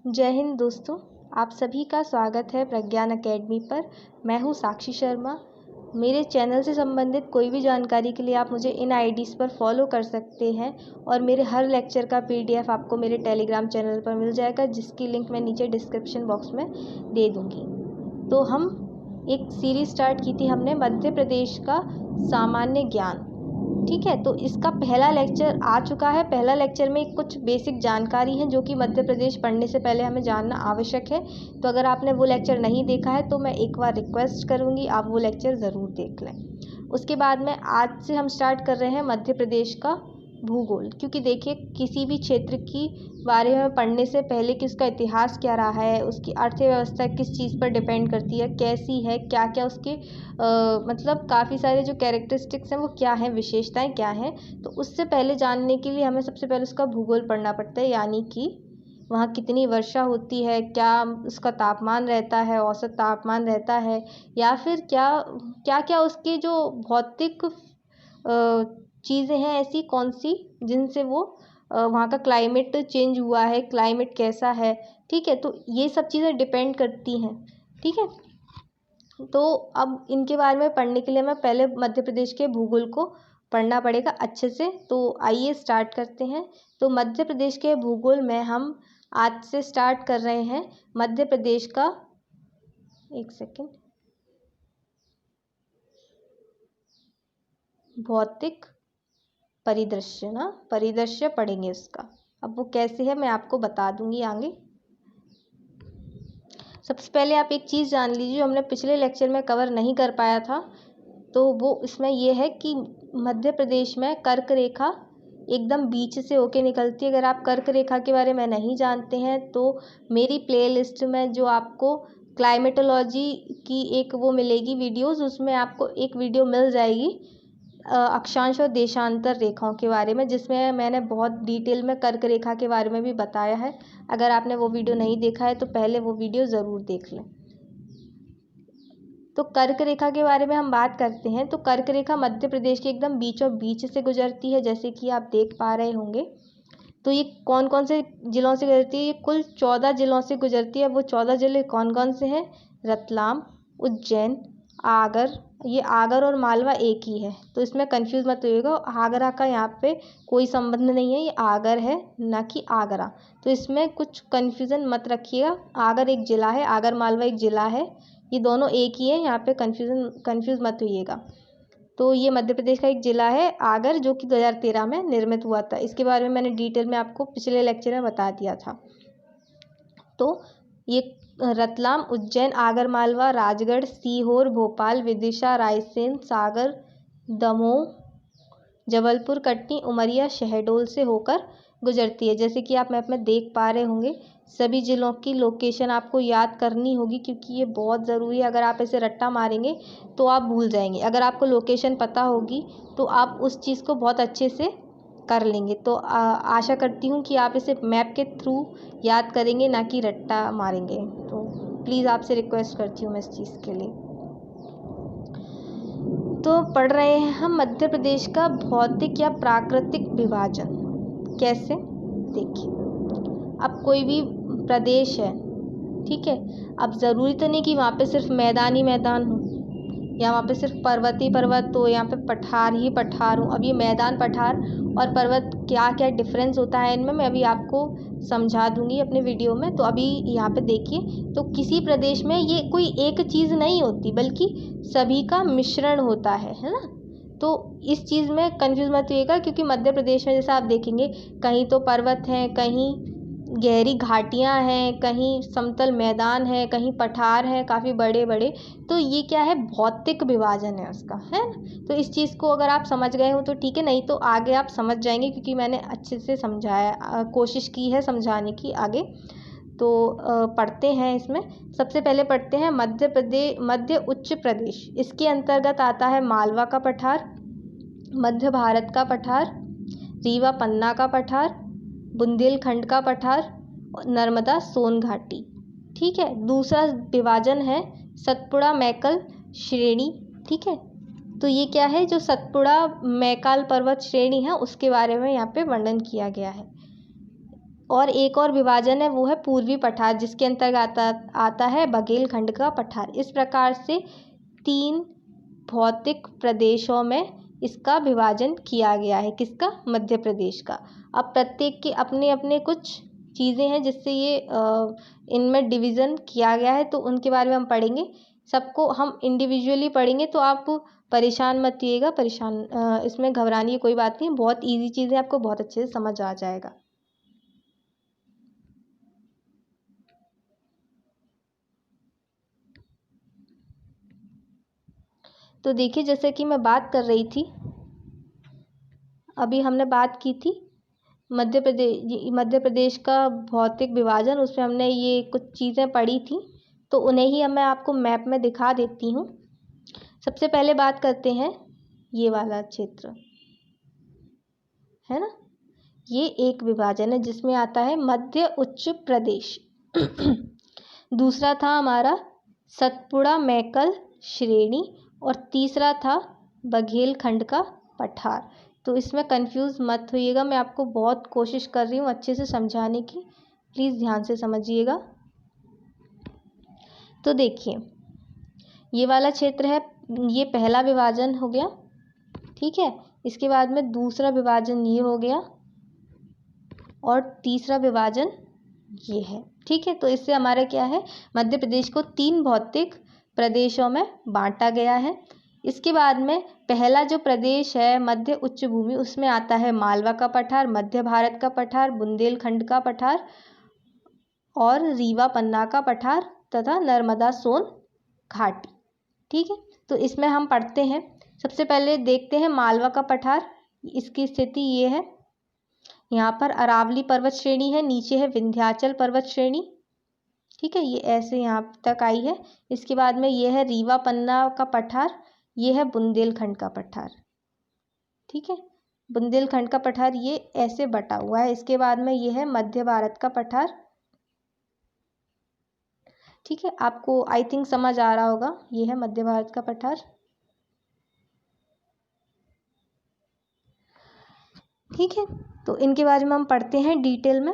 जय हिंद दोस्तों, आप सभी का स्वागत है प्रज्ञान अकेडमी पर। मैं हूँ साक्षी शर्मा। मेरे चैनल से संबंधित कोई भी जानकारी के लिए आप मुझे इन आईडीज़ पर फॉलो कर सकते हैं और मेरे हर लेक्चर का पीडीएफ आपको मेरे टेलीग्राम चैनल पर मिल जाएगा, जिसकी लिंक मैं नीचे डिस्क्रिप्शन बॉक्स में दे दूँगी। तो हम एक सीरीज़ स्टार्ट की थी हमने मध्य प्रदेश का सामान्य ज्ञान, ठीक है। तो इसका पहला लेक्चर आ चुका है। पहला लेक्चर में कुछ बेसिक जानकारी है जो कि मध्य प्रदेश पढ़ने से पहले हमें जानना आवश्यक है। तो अगर आपने वो लेक्चर नहीं देखा है तो मैं एक बार रिक्वेस्ट करूँगी आप वो लेक्चर ज़रूर देख लें। उसके बाद में आज से हम स्टार्ट कर रहे हैं मध्य प्रदेश का भूगोल, क्योंकि देखिए किसी भी क्षेत्र की बारे में पढ़ने से पहले कि उसका इतिहास क्या रहा है, उसकी अर्थव्यवस्था किस चीज़ पर डिपेंड करती है, कैसी है, क्या क्या उसके मतलब काफ़ी सारे जो कैरेक्टरिस्टिक्स हैं वो क्या हैं, विशेषताएं क्या हैं, तो उससे पहले जानने के लिए हमें सबसे पहले उसका भूगोल पढ़ना पड़ता है। यानी कि वहाँ कितनी वर्षा होती है, क्या उसका तापमान रहता है, औसत तापमान रहता है, या फिर क्या क्या क्या उसके जो भौतिक चीज़ें हैं ऐसी कौन सी जिनसे वो वहाँ का क्लाइमेट चेंज हुआ है, क्लाइमेट कैसा है, ठीक है। तो ये सब चीज़ें डिपेंड करती हैं, ठीक है। तो अब इनके बारे में पढ़ने के लिए हमें पहले मध्य प्रदेश के भूगोल को पढ़ना पड़ेगा अच्छे से। तो आइए स्टार्ट करते हैं। तो मध्य प्रदेश के भूगोल में हम आज से स्टार्ट कर रहे हैं मध्य प्रदेश का, एक सेकेंड, भौतिक परिदृश्य ना, परिदृश्य पढ़ेंगे उसका। अब वो कैसे है मैं आपको बता दूंगी आगे। सबसे पहले आप एक चीज़ जान लीजिए जो हमने पिछले लेक्चर में कवर नहीं कर पाया था, तो वो इसमें ये है कि मध्य प्रदेश में कर्क रेखा एकदम बीच से होके निकलती है। अगर आप कर्क रेखा के बारे में नहीं जानते हैं तो मेरी प्लेलिस्ट में जो आपको क्लाइमेटोलॉजी की एक वो मिलेगी वीडियोस, उसमें आपको एक वीडियो मिल जाएगी अक्षांश और देशांतर रेखाओं के बारे में, जिसमें मैंने बहुत डिटेल में कर्क रेखा के बारे में भी बताया है। अगर आपने वो वीडियो नहीं देखा है तो पहले वो वीडियो ज़रूर देख लें। तो कर्क रेखा के बारे में हम बात करते हैं। तो कर्क रेखा मध्य प्रदेश के एकदम बीचों बीच से गुजरती है, जैसे कि आप देख पा रहे होंगे। तो ये कौन कौन से ज़िलों से गुजरती है? ये कुल 14 ज़िलों से गुजरती है। वो 14 ज़िले कौन कौन से हैं? रतलाम, उज्जैन, आगर, ये आगर और मालवा एक ही है, तो इसमें कंफ्यूज मत होइएगा। आगरा का यहाँ पे कोई संबंध नहीं है, ये आगर है ना कि आगरा, तो इसमें कुछ कंफ्यूजन मत रखिएगा। आगर एक ज़िला है, आगर मालवा एक ज़िला है, ये दोनों एक ही है, यहाँ पे कंफ्यूज मत होइएगा। तो ये मध्य प्रदेश का एक ज़िला है आगर, जो कि 2013 में निर्मित हुआ था। इसके बारे में मैंने डिटेल में आपको पिछले लेक्चर में बता दिया था। तो ये रतलाम, उज्जैन, आगर मालवा, राजगढ़, सीहोर, भोपाल, विदिशा, रायसेन, सागर, दमोह, जबलपुर, कटनी, उमरिया, शहडोल से होकर गुजरती है। जैसे कि आप मैप में देख पा रहे होंगे, सभी ज़िलों की लोकेशन आपको याद करनी होगी, क्योंकि ये बहुत ज़रूरी है। अगर आप ऐसे रट्टा मारेंगे तो आप भूल जाएंगे। अगर आपको लोकेशन पता होगी तो आप उस चीज़ को बहुत अच्छे से कर लेंगे। तो आशा करती हूँ कि आप इसे मैप के थ्रू याद करेंगे, ना कि रट्टा मारेंगे। तो प्लीज़ आपसे रिक्वेस्ट करती हूँ मैं इस चीज़ के लिए। तो पढ़ रहे हैं हम मध्य प्रदेश का भौतिक या प्राकृतिक विभाजन। कैसे? देखिए, अब कोई भी प्रदेश है, ठीक है, अब ज़रूरी तो नहीं कि वहाँ पे सिर्फ मैदान ही मैदान हो, या वहाँ पे सिर्फ पर्वत ही पर्वत हो, यहाँ पे पठार ही पठार हो। अब ये मैदान, पठार और पर्वत क्या क्या डिफरेंस होता है इनमें, मैं अभी आपको समझा दूंगी अपने वीडियो में। तो अभी यहाँ पे देखिए, तो किसी प्रदेश में ये कोई एक चीज़ नहीं होती, बल्कि सभी का मिश्रण होता है ना। तो इस चीज़ में कंफ्यूज मत होइएगा, क्योंकि मध्य प्रदेश में जैसा आप देखेंगे, कहीं तो पर्वत हैं, कहीं गहरी घाटियाँ हैं, कहीं समतल मैदान है, कहीं पठार हैं काफ़ी बड़े बड़े। तो ये क्या है? भौतिक विभाजन है उसका, है ना। तो इस चीज़ को अगर आप समझ गए हो तो ठीक है, नहीं तो आगे आप समझ जाएंगे, क्योंकि मैंने अच्छे से समझाया, कोशिश की है समझाने की आगे। तो पढ़ते हैं इसमें। सबसे पहले पढ़ते हैं मध्य उच्च प्रदेश। इसके अंतर्गत आता है मालवा का पठार, मध्य भारत का पठार, रीवा पन्ना का पठार, बुंदेलखंड का पठार, नर्मदा सोन घाटी, ठीक है। दूसरा विभाजन है सतपुड़ा मैकल श्रेणी, ठीक है। तो ये क्या है? जो सतपुड़ा मैकाल पर्वत श्रेणी है उसके बारे में यहाँ पे वर्णन किया गया है। और एक और विभाजन है, वो है पूर्वी पठार, जिसके अंतर्गत आता है बघेलखंड का पठार। इस प्रकार से 3 भौतिक प्रदेशों में इसका विभाजन किया गया है। किसका? मध्य प्रदेश का। अब प्रत्येक के अपने अपने कुछ चीज़ें हैं जिससे ये इनमें डिवीज़न किया गया है, तो उनके बारे में हम पढ़ेंगे। सबको हम इंडिविजुअली पढ़ेंगे, तो आप परेशान मत होइएगा। इसमें घबराने की कोई बात नहीं, बहुत ईजी चीज़ें आपको बहुत अच्छे से समझ आ जाएगा। तो देखिए, जैसे कि मैं बात कर रही थी, अभी हमने बात की थी मध्य प्रदेश का भौतिक विभाजन, उसमें हमने ये कुछ चीज़ें पढ़ी थी, तो उन्हें ही मैं आपको मैप में दिखा देती हूँ। सबसे पहले बात करते हैं ये वाला क्षेत्र, है ना, ये एक विभाजन है जिसमें आता है मध्य उच्च प्रदेश। दूसरा था हमारा सतपुड़ा मैकल श्रेणी, और तीसरा था बघेलखंड का पठार। तो इसमें कंफ्यूज मत होइएगा, मैं आपको बहुत कोशिश कर रही हूँ अच्छे से समझाने की, प्लीज़ ध्यान से समझिएगा। तो देखिए, ये वाला क्षेत्र है, ये पहला विभाजन हो गया, ठीक है। इसके बाद में दूसरा विभाजन ये हो गया, और तीसरा विभाजन ये है, ठीक है। तो इससे हमारा क्या है, मध्य प्रदेश को 3 भौतिक प्रदेशों में बांटा गया है। इसके बाद में पहला जो प्रदेश है मध्य उच्च भूमि, उसमें आता है मालवा का पठार, मध्य भारत का पठार, बुंदेलखंड का पठार, और रीवा पन्ना का पठार, तथा नर्मदा सोन घाटी, ठीक है। तो इसमें हम पढ़ते हैं, सबसे पहले देखते हैं मालवा का पठार। इसकी स्थिति ये है, यहाँ पर अरावली पर्वत श्रेणी है, नीचे है विंध्याचल पर्वत श्रेणी, ठीक है, ये ऐसे यहाँ तक आई है। इसके बाद में ये है रीवा पन्ना का पठार, ये है बुंदेलखंड का पठार, ठीक है। बुंदेलखंड का पठार ये ऐसे बटा हुआ है। इसके बाद में ये है मध्य भारत का पठार, ठीक है, आपको आई थिंक समझ आ रहा होगा, ये है मध्य भारत का पठार, ठीक है। तो इनके बारे में हम पढ़ते हैं डिटेल में।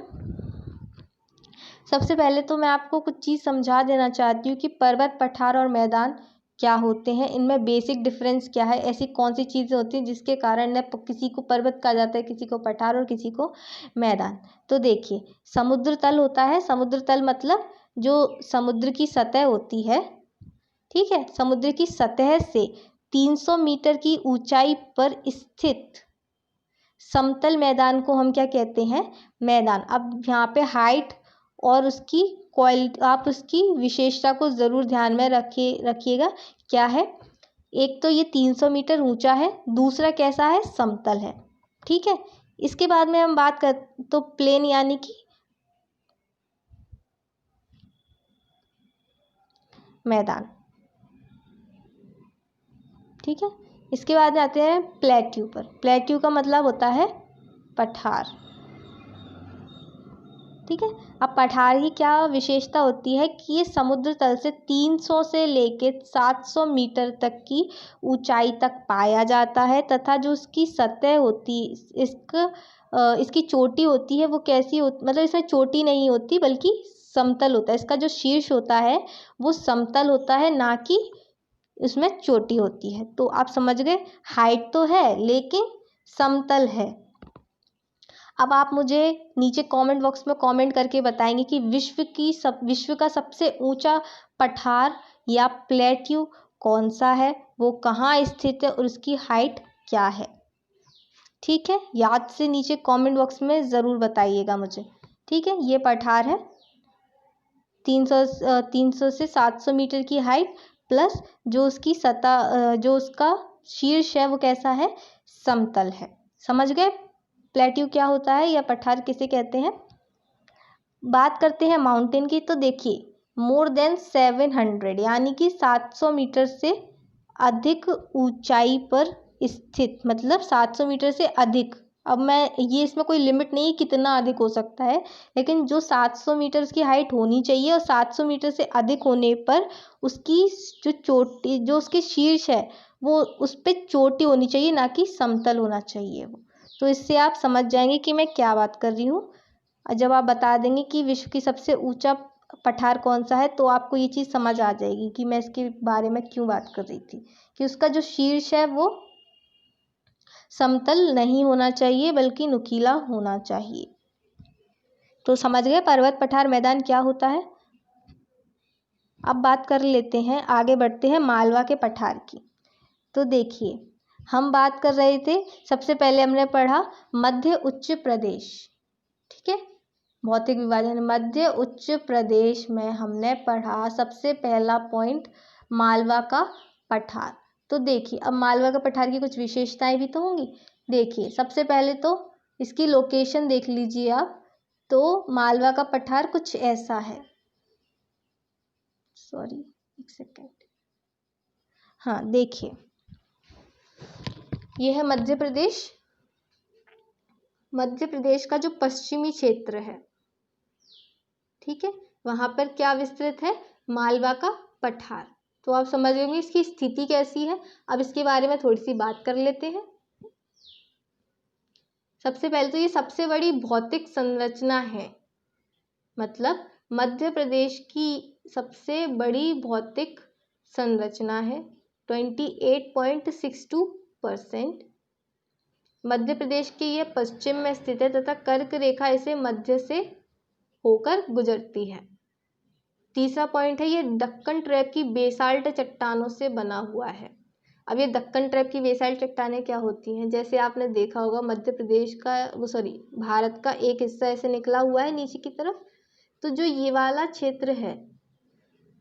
सबसे पहले तो मैं आपको कुछ चीज़ समझा देना चाहती हूँ कि पर्वत, पठार और मैदान क्या होते हैं, इनमें बेसिक डिफरेंस क्या है, ऐसी कौन सी चीज़ें होती हैं जिसके कारण न किसी को पर्वत कहा जाता है, किसी को पठार और किसी को मैदान। तो देखिए, समुद्र तल होता है, समुद्र तल मतलब जो समुद्र की सतह होती है, ठीक है, समुद्र की सतह से 300 मीटर की ऊंचाई पर स्थित समतल मैदान को हम क्या कहते हैं, मैदान। अब यहाँ पे हाइट और उसकी क्वालिटी, आप उसकी विशेषता को ज़रूर ध्यान में रखिएगा। क्या है, एक तो ये 300 मीटर ऊंचा है, दूसरा कैसा है, समतल है, ठीक है। इसके बाद में हम बात कर, तो प्लेन यानी कि मैदान, ठीक है। इसके बाद आते हैं प्लेट्यू पर। प्लेट्यू का मतलब होता है पठार, ठीक है। अब पठार की क्या विशेषता होती है कि ये समुद्र तल से 300 से लेके 700 मीटर तक की ऊंचाई तक पाया जाता है, तथा जो उसकी सतह होती, इसकी चोटी होती है, वो कैसी होती, मतलब इसमें चोटी नहीं होती बल्कि समतल होता है। इसका जो शीर्ष होता है वो समतल होता है, ना कि इसमें चोटी होती है। तो आप समझ गए, हाइट तो है लेकिन समतल है। अब आप मुझे नीचे कमेंट बॉक्स में कमेंट करके बताएंगे कि विश्व का सबसे ऊंचा पठार या प्लेट्यू कौन सा है, वो कहाँ स्थित है और उसकी हाइट क्या है, ठीक है। याद से नीचे कमेंट बॉक्स में ज़रूर बताइएगा मुझे, ठीक है। ये पठार है, 300 से 700 मीटर की हाइट, प्लस जो उसकी सतह, जो उसका शीर्ष है वो कैसा है, समतल है। समझ गए प्लेट्यू क्या होता है या पठार किसे कहते हैं। बात करते हैं माउंटेन की। तो देखिए, मोर देन 700 यानी कि 700 मीटर से अधिक ऊंचाई पर स्थित, मतलब 700 मीटर से अधिक। अब मैं ये, इसमें कोई लिमिट नहीं है कितना अधिक हो सकता है, लेकिन जो 700 मीटर की हाइट होनी चाहिए और 700 मीटर से अधिक होने पर उसकी जो चोटी, जो उसके शीर्ष है, वो उस पर चोटी होनी चाहिए, ना कि समतल होना चाहिए वो। तो इससे आप समझ जाएंगे कि मैं क्या बात कर रही हूँ। और जब आप बता देंगे कि विश्व की सबसे ऊंचा पठार कौन सा है तो आपको ये चीज़ समझ आ जाएगी कि मैं इसके बारे में क्यों बात कर रही थी, कि उसका जो शीर्ष है वो समतल नहीं होना चाहिए बल्कि नुकीला होना चाहिए। तो समझ गए पर्वत पठार मैदान क्या होता है। अब बात कर लेते हैं, आगे बढ़ते हैं मालवा के पठार की। तो देखिए, हम बात कर रहे थे, सबसे पहले हमने पढ़ा मध्य उच्च प्रदेश, ठीक है, भौतिक विभाजन मध्य उच्च प्रदेश में हमने पढ़ा सबसे पहला पॉइंट मालवा का पठार। तो देखिए, अब मालवा का पठार की कुछ विशेषताएं भी तो होंगी। देखिए, सबसे पहले तो इसकी लोकेशन देख लीजिए आप। तो मालवा का पठार कुछ ऐसा है, सॉरी एक सेकेंड, हाँ देखिए, यह है मध्य प्रदेश। मध्य प्रदेश का जो पश्चिमी क्षेत्र है, ठीक है, वहां पर क्या विस्तृत है, मालवा का पठार। तो आप समझ गए इसकी स्थिति कैसी है। अब इसके बारे में थोड़ी सी बात कर लेते हैं। सबसे पहले तो ये सबसे बड़ी भौतिक संरचना है, मतलब मध्य प्रदेश की सबसे बड़ी भौतिक संरचना है 28.62%। मध्य प्रदेश के ये पश्चिम में स्थित है तथा कर्क रेखा इसे मध्य से होकर गुजरती है। तीसरा पॉइंट है, ये दक्कन ट्रैप की बेसाल्ट चट्टानों से बना हुआ है। अब ये दक्कन ट्रैप की बेसाल्ट चट्टानें क्या होती हैं, जैसे आपने देखा होगा मध्य प्रदेश का भारत का एक हिस्सा ऐसे निकला हुआ है नीचे की तरफ। तो जो ये वाला क्षेत्र है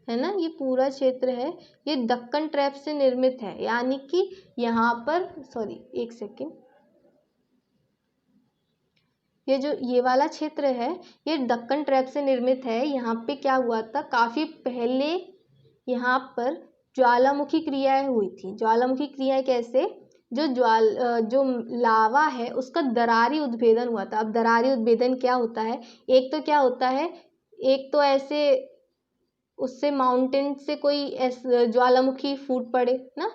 ना, ये पूरा क्षेत्र है, ये दक्कन ट्रैप से निर्मित है। यानी कि यहाँ पर एक सेकेंड, ये वाला क्षेत्र है, ये दक्कन ट्रैप से निर्मित है। यहाँ पे क्या हुआ था, काफी पहले यहाँ पर ज्वालामुखी क्रियाएं हुई थी। ज्वालामुखी क्रियाएं कैसे, जो लावा है उसका दरारी उद्भेदन हुआ था। अब दरारी उद्भेदन क्या होता है, एक तो क्या होता है, एक तो ऐसे उससे माउंटेन से कोई ज्वालामुखी फूट पड़े ना,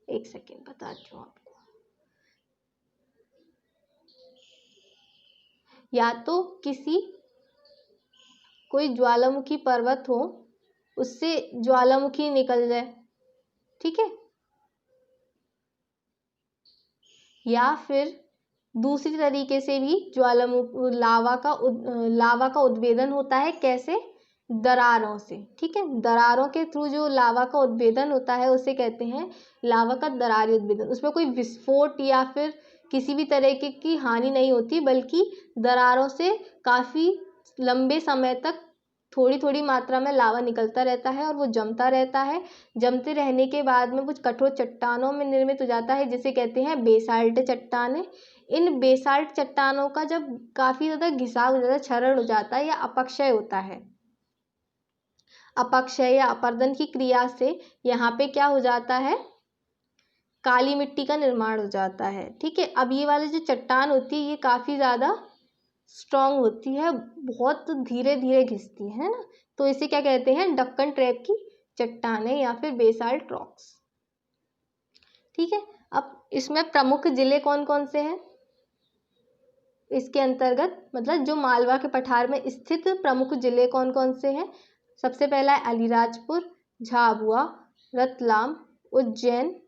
एक सेकेंड बताती हूँ आपको, या तो कोई ज्वालामुखी पर्वत हो उससे ज्वालामुखी निकल जाए, ठीक है, या फिर दूसरी तरीके से भी लावा का उद्भेदन होता है। कैसे, दरारों से, ठीक है, दरारों के थ्रू जो लावा का उद्भेदन होता है उसे कहते हैं लावा का दरारी उद्भेदन। उसमें कोई विस्फोट या फिर किसी भी तरह की हानि नहीं होती, बल्कि दरारों से काफी लंबे समय तक थोड़ी थोड़ी मात्रा में लावा निकलता रहता है और वो जमता रहता है। जमते रहने के बाद में कुछ कठोर चट्टानों में निर्मित हो जाता है, जिसे कहते हैं बेसाल्ट चट्टानें। इन बेसाल्ट चट्टानों का जब काफी ज्यादा घिसाव हो जाता है, क्षरण हो जाता है या अपक्षय होता है, अपक्षय या अपर्दन की क्रिया से यहाँ पे क्या हो जाता है, काली मिट्टी का निर्माण हो जाता है, ठीक है। अब ये वाली जो चट्टान होती है ये काफी ज्यादा स्ट्रांग होती है, बहुत धीरे धीरे घिसती है ना, तो इसे क्या कहते हैं, दक्कन ट्रैप की चट्टानें या फिर बेसाल्ट रॉक्स, ठीक है। अब इसमें प्रमुख जिले कौन कौन से हैं, इसके अंतर्गत मतलब जो मालवा के पठार में स्थित प्रमुख जिले कौन कौन से हैं। सबसे पहला है अलीराजपुर, झाबुआ, रतलाम, उज्जैन,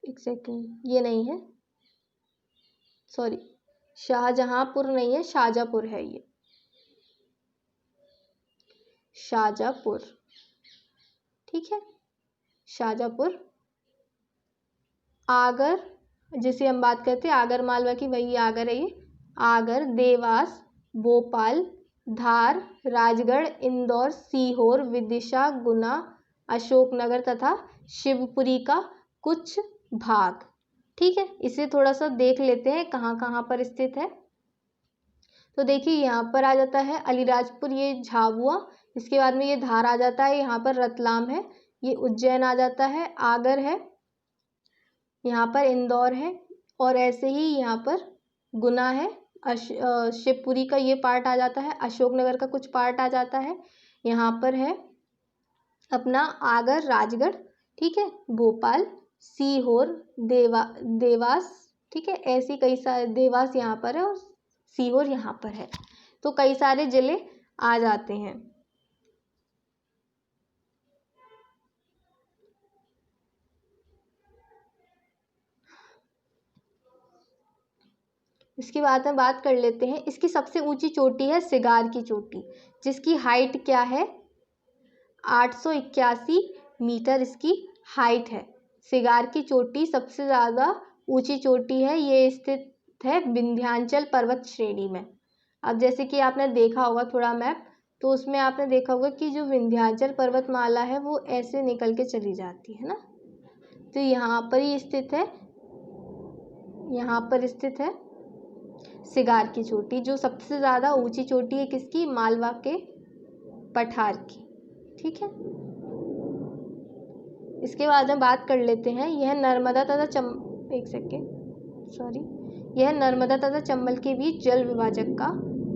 एक सेकेंड, ये नहीं है, शाहजहांपुर नहीं है, शाजापुर है ये, शाजापुर, ठीक है, शाजापुर। आगर, जिसे हम बात करते हैं आगर मालवा की, वही आगर है ये। आगर, देवास, भोपाल, धार, राजगढ़, इंदौर, सीहोर, विदिशा, गुना, अशोकनगर तथा शिवपुरी का कुछ भाग, ठीक है। इसे थोड़ा सा देख लेते हैं कहाँ कहाँ पर स्थित है। तो देखिए यहाँ पर आ जाता है अलीराजपुर, ये झाबुआ, इसके बाद में ये धार आ जाता है, यहाँ पर रतलाम है, ये उज्जैन आ जाता है, आगर है, यहाँ पर इंदौर है, और ऐसे ही यहाँ पर गुना है, शिवपुरी का ये पार्ट आ जाता है, अशोकनगर का कुछ पार्ट आ जाता है, यहाँ पर है अपना आगर, राजगढ़, ठीक है, भोपाल, सीहोर, देवास, ठीक है, ऐसी कई सारे, देवास यहाँ पर है और सीहोर यहाँ पर है, तो कई सारे जिले आ जाते हैं। इसके बाद में बात कर लेते हैं, इसकी सबसे ऊंची चोटी है सिगार की चोटी, जिसकी हाइट क्या है, 881 मीटर इसकी हाइट है। सिगार की चोटी सबसे ज़्यादा ऊंची चोटी है, ये स्थित है विंध्याचल पर्वत श्रेणी में। अब जैसे कि आपने देखा होगा थोड़ा मैप, तो उसमें आपने देखा होगा कि जो विंध्याचल पर्वतमाला है वो ऐसे निकल के चली जाती है ना, तो यहाँ पर ही स्थित है, यहाँ पर स्थित है सिगार की चोटी, जो सबसे ज़्यादा ऊंची चोटी है किसकी, मालवा के पठार की, ठीक है। इसके बाद में बात कर लेते हैं, यह नर्मदा तथा यह नर्मदा तथा चंबल के बीच जल विभाजक का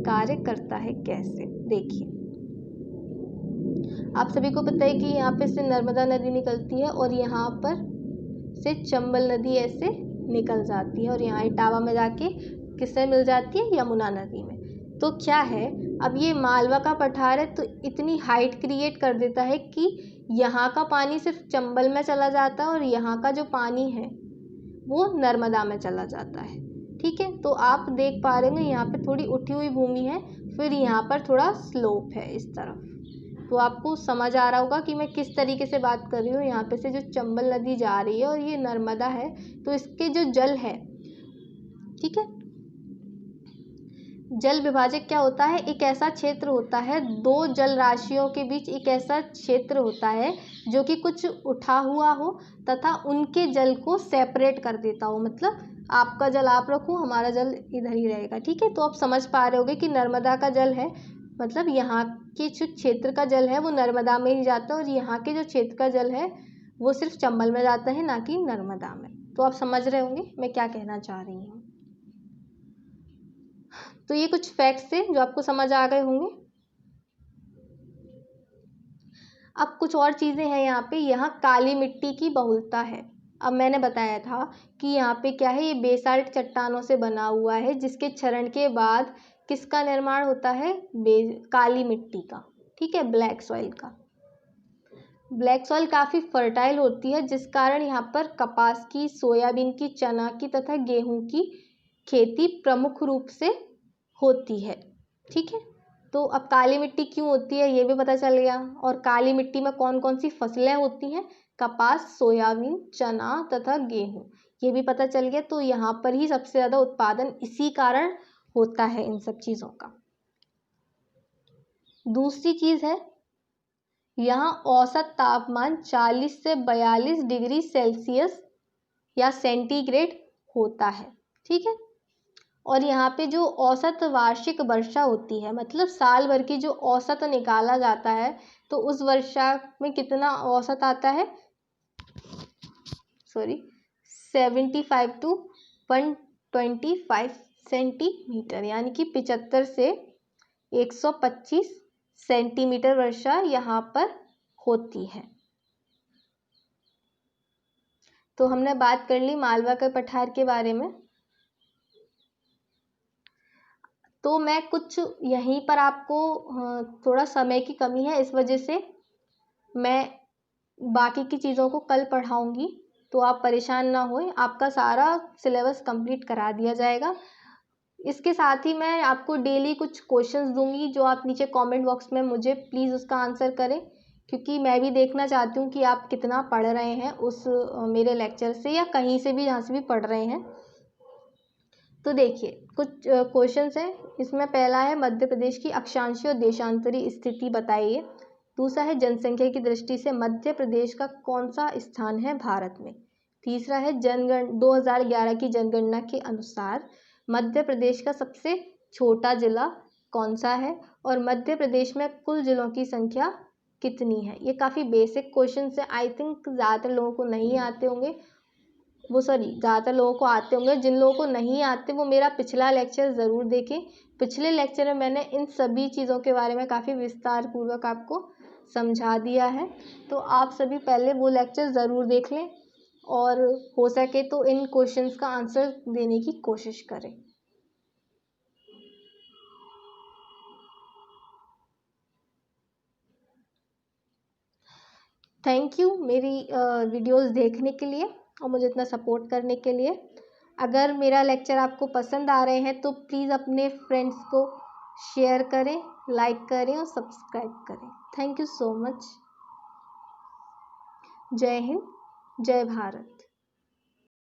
कार्य करता है कैसे। देखिए, आप सभी को पता है कि यहाँ पे से नर्मदा नदी निकलती है और यहाँ पर से चंबल नदी ऐसे निकल जाती है और यहाँ इटावा में जाके किससे मिल जाती है, यमुना नदी में। तो क्या है, अब ये मालवा का पठार है तो इतनी हाइट क्रिएट कर देता है कि यहाँ का पानी सिर्फ चंबल में चला जाता है और यहाँ का जो पानी है वो नर्मदा में चला जाता है, ठीक है। तो आप देख पा रहे हैं यहाँ पे थोड़ी उठी हुई भूमि है, फिर यहाँ पर थोड़ा स्लोप है इस तरफ, तो आपको समझ आ रहा होगा कि मैं किस तरीके से बात कर रही हूँ। यहाँ पे से जो चंबल नदी जा रही है और ये नर्मदा है, तो इसके जो जल है, ठीक है, जल विभाजक क्या होता है, एक ऐसा क्षेत्र होता है, दो जल राशियों के बीच एक ऐसा क्षेत्र होता है जो कि कुछ उठा हुआ हो तथा उनके जल को सेपरेट कर देता हो, मतलब आपका जल आप रखो, हमारा जल इधर ही रहेगा, ठीक है। तो आप समझ पा रहे होगे कि नर्मदा का जल है, मतलब यहाँ के जो क्षेत्र का जल है वो नर्मदा में ही जाता है और यहाँ के जो क्षेत्र का जल है वो सिर्फ चंबल में जाता है, ना कि नर्मदा में। तो आप समझ रहे होंगे मैं क्या कहना चाह रही हूँ। तो ये कुछ फैक्ट्स थे जो आपको समझ आ गए होंगे। अब कुछ और चीज़ें हैं यहाँ पे, यहाँ काली मिट्टी की बहुलता है। अब मैंने बताया था कि यहाँ पे क्या है, ये बेसाल्ट चट्टानों से बना हुआ है, जिसके क्षरण के बाद किसका निर्माण होता है, काली मिट्टी का, ठीक है, ब्लैक सॉइल का। ब्लैक सॉइल काफ़ी फर्टाइल होती है, जिस कारण यहाँ पर कपास की, सोयाबीन की, चना की तथा गेहूं की खेती प्रमुख रूप से होती है, ठीक है। तो अब काली मिट्टी क्यों होती है ये भी पता चल गया, और काली मिट्टी में कौन कौन सी फसलें होती हैं, कपास, सोयाबीन, चना तथा गेहूं, ये भी पता चल गया। तो यहाँ पर ही सबसे ज़्यादा उत्पादन इसी कारण होता है इन सब चीज़ों का। दूसरी चीज़ है, यहाँ औसत तापमान 40 से 42 डिग्री सेल्सियस या सेंटीग्रेड होता है, ठीक है। और यहाँ पे जो औसत वार्षिक वर्षा होती है, मतलब साल भर की जो औसत निकाला जाता है, तो उस वर्षा में कितना औसत आता है, 75 to 125 सेंटीमीटर, यानी कि 75 से 125 सेंटीमीटर वर्षा यहाँ पर होती है। तो हमने बात कर ली मालवा के पठार के बारे में। तो मैं कुछ यहीं पर आपको, थोड़ा समय की कमी है इस वजह से मैं बाकी की चीज़ों को कल पढ़ाऊँगी, तो आप परेशान ना होएं, आपका सारा सिलेबस कंप्लीट करा दिया जाएगा। इसके साथ ही मैं आपको डेली कुछ क्वेश्चंस दूंगी, जो आप नीचे कमेंट बॉक्स में मुझे प्लीज़ उसका आंसर करें, क्योंकि मैं भी देखना चाहती हूँ कि आप कितना पढ़ रहे हैं उस मेरे लेक्चर से, या कहीं से भी जहाँ से भी पढ़ रहे हैं। तो देखिए कुछ क्वेश्चंस हैं, इसमें पहला है मध्य प्रदेश की अक्षांशीय और देशांतरी स्थिति बताइए। दूसरा है जनसंख्या की दृष्टि से मध्य प्रदेश का कौन सा स्थान है भारत में। तीसरा है 2011 की जनगणना के अनुसार मध्य प्रदेश का सबसे छोटा जिला कौन सा है, और मध्य प्रदेश में कुल जिलों की संख्या कितनी है। ये काफ़ी बेसिक क्वेश्चन है, आई थिंक ज़्यादातर लोगों को नहीं आते होंगे, ज़्यादातर लोगों को आते होंगे। जिन लोगों को नहीं आते वो मेरा पिछला लेक्चर ज़रूर देखें। पिछले लेक्चर में मैंने इन सभी चीज़ों के बारे में काफ़ी विस्तार पूर्वक आपको समझा दिया है, तो आप सभी पहले वो लेक्चर ज़रूर देख लें और हो सके तो इन क्वेश्चंस का आंसर देने की कोशिश करें। थैंक यू मेरी वीडियोस देखने के लिए और मुझे इतना सपोर्ट करने के लिए। अगर मेरा लेक्चर आपको पसंद आ रहे हैं तो प्लीज़ अपने फ्रेंड्स को शेयर करें, लाइक करें और सब्सक्राइब करें। Thank you so much. जय हिंद, जय भारत।